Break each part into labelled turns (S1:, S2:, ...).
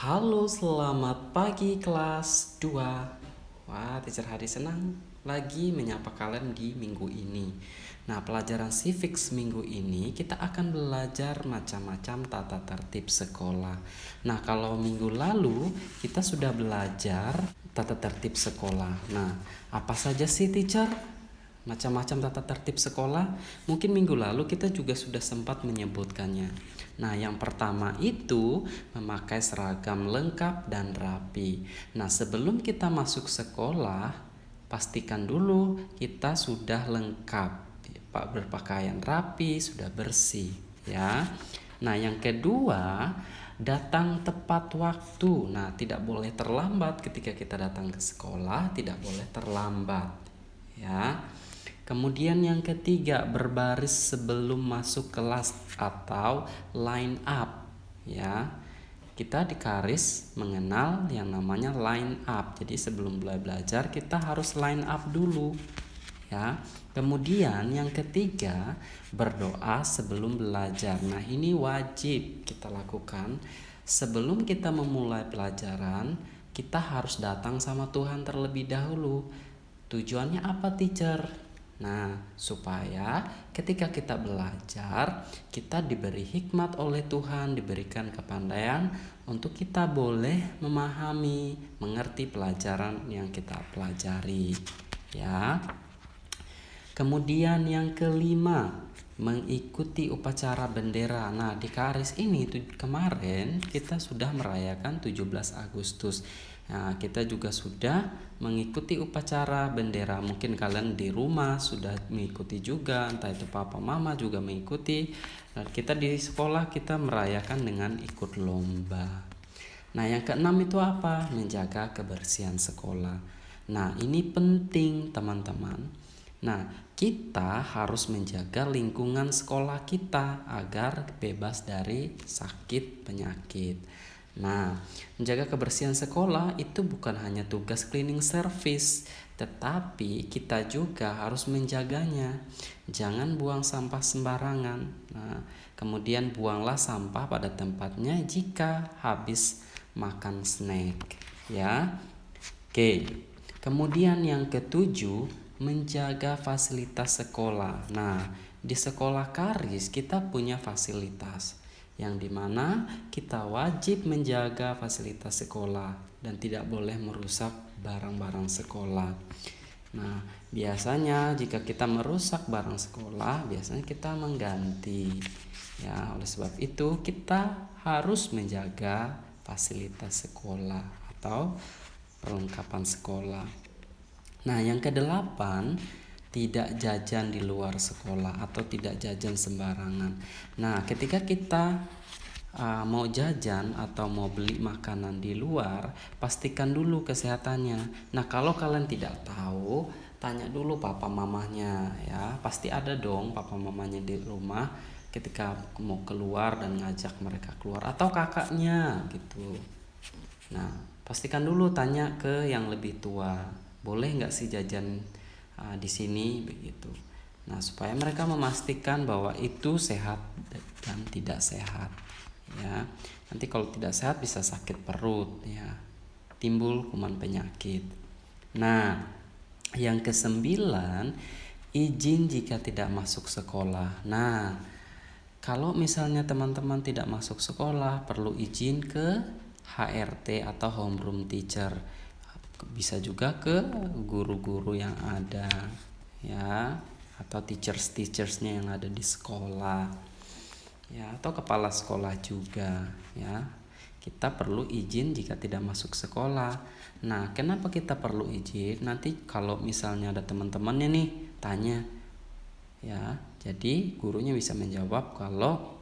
S1: Halo, selamat pagi kelas 2. Wah, Teacher Hadi senang lagi menyapa kalian di minggu ini. Nah, pelajaran civics minggu ini kita akan belajar macam-macam tata tertib sekolah. Nah, kalau minggu lalu kita sudah belajar tata tertib sekolah. Nah, apa saja sih, Teacher? Macam-macam tata tertib sekolah, mungkin minggu lalu kita juga sudah sempat menyebutkannya. Nah, yang pertama itu memakai seragam lengkap dan rapi. Nah, sebelum kita masuk sekolah, pastikan dulu kita sudah lengkap, berpakaian rapi, sudah bersih, ya. Nah, yang kedua, datang tepat waktu. Nah, tidak boleh terlambat ketika kita datang ke sekolah, tidak boleh terlambat, ya. Kemudian yang ketiga, berbaris sebelum masuk kelas atau line up, ya. Kita di Karis mengenal yang namanya line up. Jadi sebelum belajar kita harus line up dulu, ya. Kemudian yang ketiga, berdoa sebelum belajar. Nah, ini wajib kita lakukan sebelum kita memulai pelajaran. Kita harus datang sama Tuhan terlebih dahulu. Tujuannya apa, teacher? Nah, supaya ketika kita belajar, kita diberi hikmat oleh Tuhan, diberikan kepandaian untuk kita boleh memahami, mengerti pelajaran yang kita pelajari, ya. Kemudian yang kelima, mengikuti upacara bendera. Nah, di Karis ini kemarin kita sudah merayakan 17 Agustus. Nah, kita juga sudah mengikuti upacara bendera. Mungkin kalian di rumah sudah mengikuti juga, entah itu papa mama juga mengikuti. Nah, kita di sekolah kita merayakan dengan ikut lomba. Nah, yang keenam itu apa? Menjaga kebersihan sekolah. Nah, ini penting, teman-teman. Nah, kita harus menjaga lingkungan sekolah kita agar bebas dari sakit penyakit. Nah, menjaga kebersihan sekolah itu bukan hanya tugas cleaning service, tetapi kita juga harus menjaganya. Jangan buang sampah sembarangan. Nah, kemudian buanglah sampah pada tempatnya jika habis makan snack, ya. Oke. Kemudian yang ketujuh, menjaga fasilitas sekolah. Nah, di sekolah Karis kita punya fasilitas yang dimana kita wajib menjaga fasilitas sekolah dan tidak boleh merusak barang-barang sekolah. Nah, biasanya jika kita merusak barang sekolah, biasanya kita mengganti. Ya, oleh sebab itu kita harus menjaga fasilitas sekolah atau perlengkapan sekolah. Nah, yang kedelapan, tidak jajan di luar sekolah atau tidak jajan sembarangan. Nah, ketika kita mau jajan atau mau beli makanan di luar, pastikan dulu kesehatannya. Nah, kalau kalian tidak tahu, tanya dulu papa mamanya, ya. Pasti ada dong papa mamanya di rumah ketika mau keluar dan ngajak mereka keluar, atau kakaknya gitu. Nah, pastikan dulu tanya ke yang lebih tua, boleh nggak sih jajan di sini begitu. Nah, supaya mereka memastikan bahwa itu sehat dan tidak sehat, ya. Nanti kalau tidak sehat bisa sakit perut, ya, timbul kuman penyakit. Nah, yang kesembilan, izin jika tidak masuk sekolah. Nah, kalau misalnya teman-teman tidak masuk sekolah, perlu izin ke HRT atau homeroom teacher. Bisa juga ke guru-guru yang ada, ya, atau teachersnya yang ada di sekolah, ya, atau kepala sekolah juga, ya. Kita perlu izin jika tidak masuk sekolah. Nah, kenapa kita perlu izin? Nanti kalau misalnya ada teman-temannya nih tanya, ya, jadi gurunya bisa menjawab kalau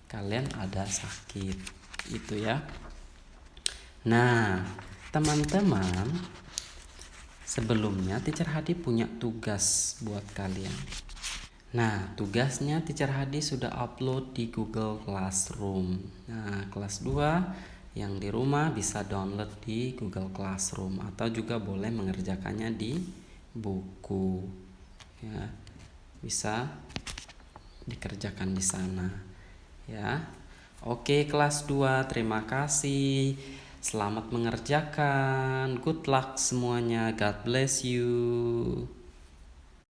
S1: kalian ada sakit, itu ya. Nah, teman-teman, sebelumnya Teacher Hadi punya tugas buat kalian. Nah, tugasnya Teacher Hadi sudah upload di Google Classroom. Nah, kelas 2 yang di rumah bisa download di Google Classroom atau juga boleh mengerjakannya di buku, ya. Bisa dikerjakan di sana, ya. Oke, kelas 2, terima kasih. Selamat mengerjakan. Good luck semuanya. God bless you.